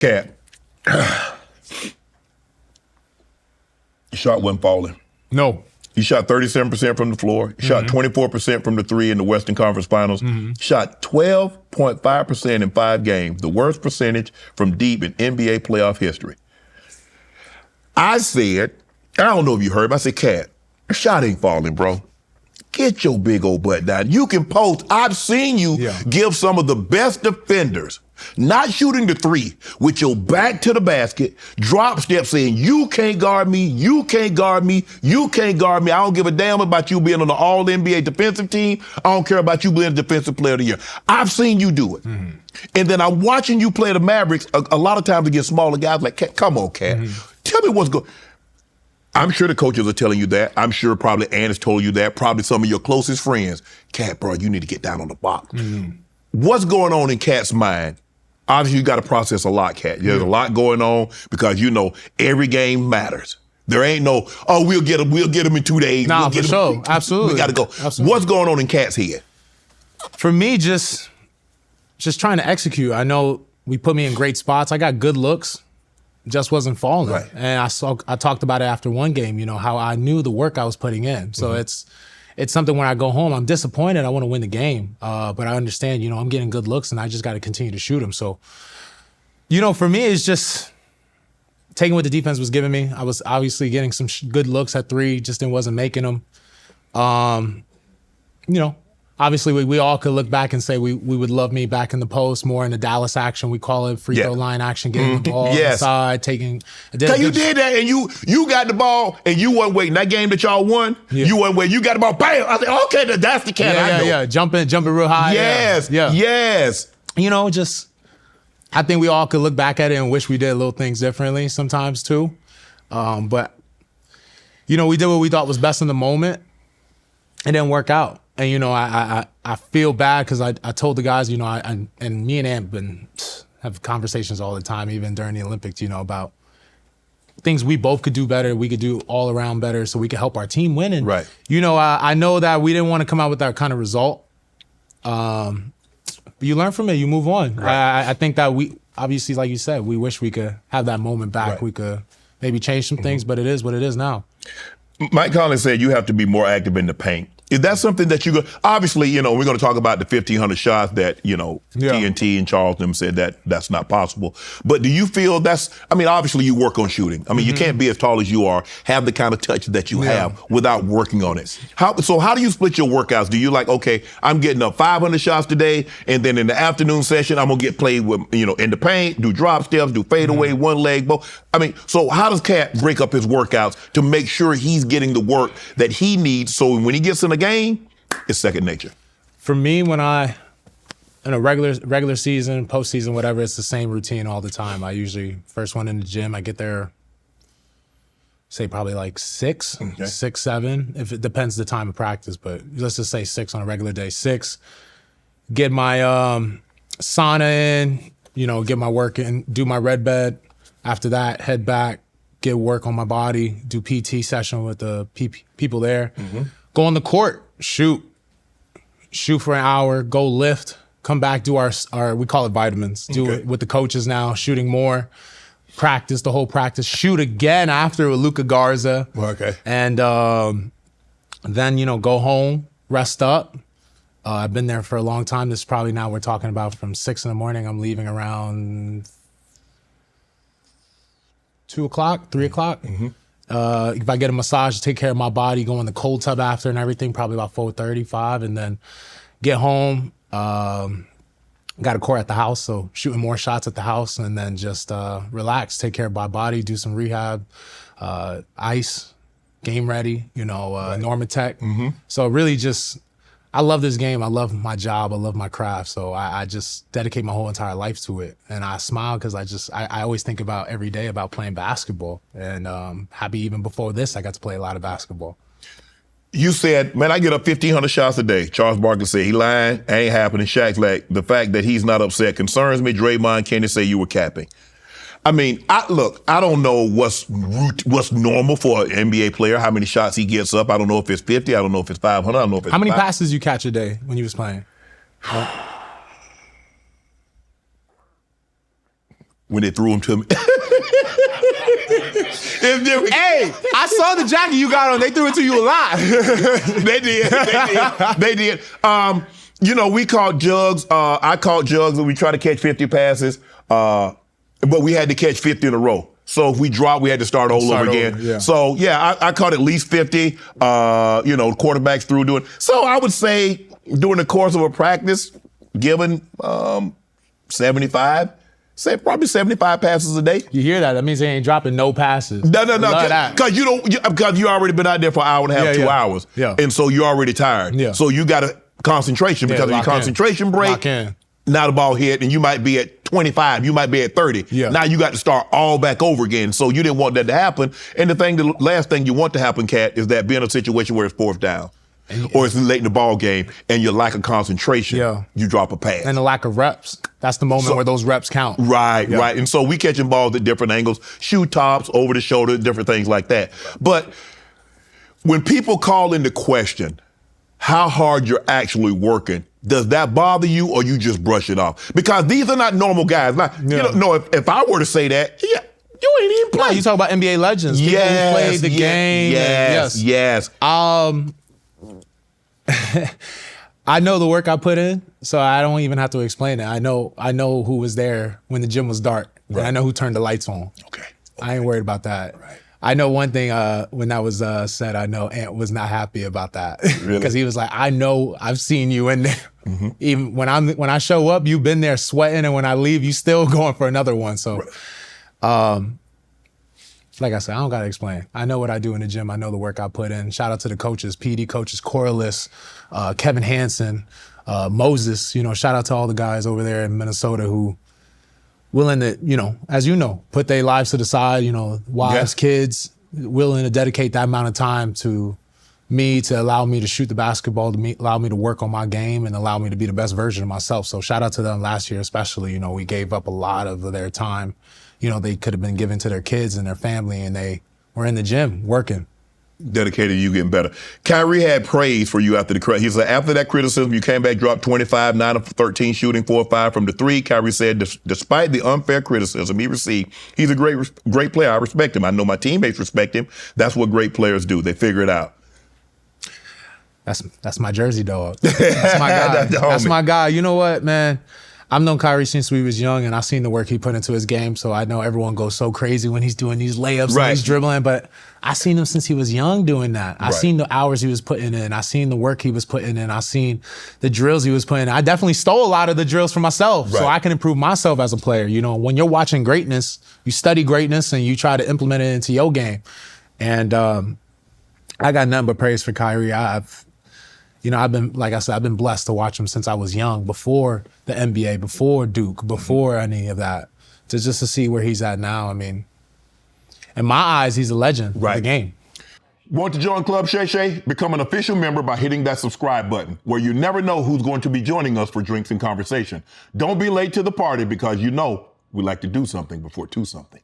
Cat, your shot wasn't falling. No. You shot 37% from the floor. You shot 24% from the three in the Western Conference Finals. Shot 12.5% in 5 games, the worst percentage from deep in NBA playoff history. I said, I don't know if you heard me, I said, Cat, your shot ain't falling, bro. Get your big old butt down. You can post. I've seen you give some of the best defenders, not shooting the three, with your back to the basket, drop step saying, you can't guard me, you can't guard me, you can't guard me. I don't give a damn about you being on the All-NBA defensive team. I don't care about you being the Defensive Player of the Year. I've seen you do it. And then I'm watching you play the Mavericks a lot of times against smaller guys like, Cat, come on, Cat. Tell me what's going on. I'm sure the coaches are telling you that. I'm sure probably Ann has told you that. Probably some of your closest friends. Cat, bro, you need to get down on the box. What's going on in Cat's mind? Obviously, you got to process a lot, Cat. There's a lot going on because you know every game matters. There ain't no, oh, we'll get him in 2 days. Nah, for sure. Absolutely. We got to go. Absolutely. What's going on in Cat's head? For me, just trying to execute. I know we put me in great spots. I got good looks. Just wasn't falling. Right. And I talked about it after one game, you know, how I knew the work I was putting in. So it's something when I go home, I'm disappointed. I want to win the game. But I understand, you know, I'm getting good looks and I just got to continue to shoot them. So, you know, for me, it's just taking what the defense was giving me. I was obviously getting some good looks at three, just wasn't making them. You know, obviously we all could look back and say we would love me back in the post, more in the Dallas action. We call it free throw line action, getting the ball inside, taking. Cause you did that and you got the ball and you wasn't waiting. That game that y'all won, you wasn't waiting. You got the ball, bam! I said, okay, that's the Cat I know. Yeah, jumping real high. Yes. You know, just I think we all could look back at it and wish we did little things differently sometimes too. But you know, we did what we thought was best in the moment. It didn't work out. And, you know, I feel bad because I told the guys, you know, and me and Ant have conversations all the time, even during the Olympics, you know, about things we both could do better. We could do all around better so we could help our team win. And, you know, I know that we didn't want to come out with that kind of result. But you learn from it. You move on. I think that we, obviously, like you said, we wish we could have that moment back. We could maybe change some things, but it is what it is now. Mike Collins said you have to be more active in the paint. Is that something that you go? Obviously, you know, we're going to talk about the 1,500 shots that, you know, TNT and Charlton said that's not possible. But do you feel I mean, obviously you work on shooting. I mean, you can't be as tall as you are, have the kind of touch that you have without working on it. So how do you split your workouts? Do you like, okay, I'm getting up 500 shots today, and then in the afternoon session, I'm going to get played with, you know, in the paint, do drop steps, do fadeaway, one leg, both. I mean, so how does Cat break up his workouts to make sure he's getting the work that he needs so when he gets in a game, it's second nature? For me, when in a regular season, postseason, whatever, it's the same routine all the time. I usually, first one in the gym, I get there, say probably like 6, 7, if it depends the time of practice, but let's just say 6 on a regular day. 6, get my sauna in, you know, get my work in, do my red bed. After that, head back, get work on my body, do PT session with the people there. Go on the court, shoot for an hour, go lift, come back, do our we call it vitamins, do it with the coaches now, shooting more, practice the whole practice, shoot again after with Luka Garza. And then, you know, go home, rest up. I've been there for a long time. This is probably now we're talking about from 6 in the morning. I'm leaving around 2 o'clock, 3 o'clock. If I get a massage, take care of my body, go in the cold tub after and everything, probably about 4:35, and then get home. Got a court at the house, so shooting more shots at the house, and then just relax, take care of my body, do some rehab, ice, game ready, you know, Normatec. So really just, I love this game. I love my job. I love my craft. So I just dedicate my whole entire life to it. And I smile because I always think about every day about playing basketball. And happy even before this, I got to play a lot of basketball. You said, man, I get up 1,500 shots a day. Charles Barkley said, he lying, ain't happening. Shaq's like, the fact that he's not upset concerns me. Draymond, can you say you were capping? I mean, I don't know what's normal for an NBA player, how many shots he gets up. I don't know if it's 50. I don't know if it's 500. I don't know if it's How many passes you catch a day when you was playing? when they threw him to me. Hey, I saw the jacket you got on. They threw it to you a lot. They did. You know, we caught jugs. I caught jugs and we tried to catch 50 passes, but we had to catch 50 in a row. So if we dropped, we had to start all over again. Yeah. So, yeah, I caught at least 50. You know, quarterbacks through doing. So I would say during the course of a practice, given 75, say probably 75 passes a day. You hear that? That means they ain't dropping no passes. No. Because Because you already been out there for an hour and a half, 2 hours. Yeah. And so you're already tired. Yeah. So you got to concentration because of your concentration break. Lock in. Now the ball hit and you might be at 25, you might be at 30. Yeah. Now you got to start all back over again. So you didn't want that to happen. And the last thing you want to happen, Kat, is that be in a situation where it's fourth down. Or it's late in the ball game and your lack of concentration, you drop a pass. And the lack of reps. That's the moment where those reps count. Right. And so we catching balls at different angles, shoe tops, over the shoulder, different things like that. But when people call into question how hard you're actually working, does that bother you or you just brush it off? Because these are not normal guys. Now, you know, if I were to say that, you ain't even playing. No, you talk about NBA legends. People who played the game. Yes. I know the work I put in, so I don't even have to explain it. I know who was there when the gym was dark. Right. And I know who turned the lights on. Okay. I ain't worried about that. Right. I know one thing when that was said, I know Ant was not happy about that. Really? Because he was like, I know I've seen you in there. Mm-hmm. Even when I show up, you've been there sweating, and when I leave, you still going for another one. So like I said, I don't gotta explain. I know what I do in the gym. I know the work I put in. Shout out to the coaches, PD coaches, Corliss, Kevin Hansen, Moses. You know, shout out to all the guys over there in Minnesota who willing to, you know, as you know, put their lives to the side. You know, wives, kids, willing to dedicate that amount of time to me to allow me to shoot the basketball, allow me to work on my game, and allow me to be the best version of myself. So shout out to them last year, especially. You know, we gave up a lot of their time. You know, they could have been given to their kids and their family, and they were in the gym working. Dedicated to you getting better. Kyrie had praise for you after the he said, after that criticism, you came back, dropped 25, 9 of 13 shooting, 4 of 5 from the three. Kyrie said, despite the unfair criticism he received, he's a great player. I respect him. I know my teammates respect him. That's what great players do. They figure it out. That's my Jersey dog. That's my guy. That's my guy. You know what, man? I've known Kyrie since we was young, and I've seen the work he put into his game, so I know everyone goes so crazy when he's doing these layups and he's dribbling, but I seen him since he was young doing that. I seen the hours he was putting in. I seen the work he was putting in. I seen the drills he was putting in. I definitely stole a lot of the drills for myself, so I can improve myself as a player. You know, when you're watching greatness, you study greatness and you try to implement it into your game. And I got nothing but praise for Kyrie. I've been, like I said, I've been blessed to watch him since I was young, before the NBA, before Duke, before any of that, just to see where he's at now. I mean, in my eyes, he's a legend of the game. Want to join Club Shay Shay? Become an official member by hitting that subscribe button, where you never know who's going to be joining us for drinks and conversation. Don't be late to the party, because you know we like to do something before 2 something.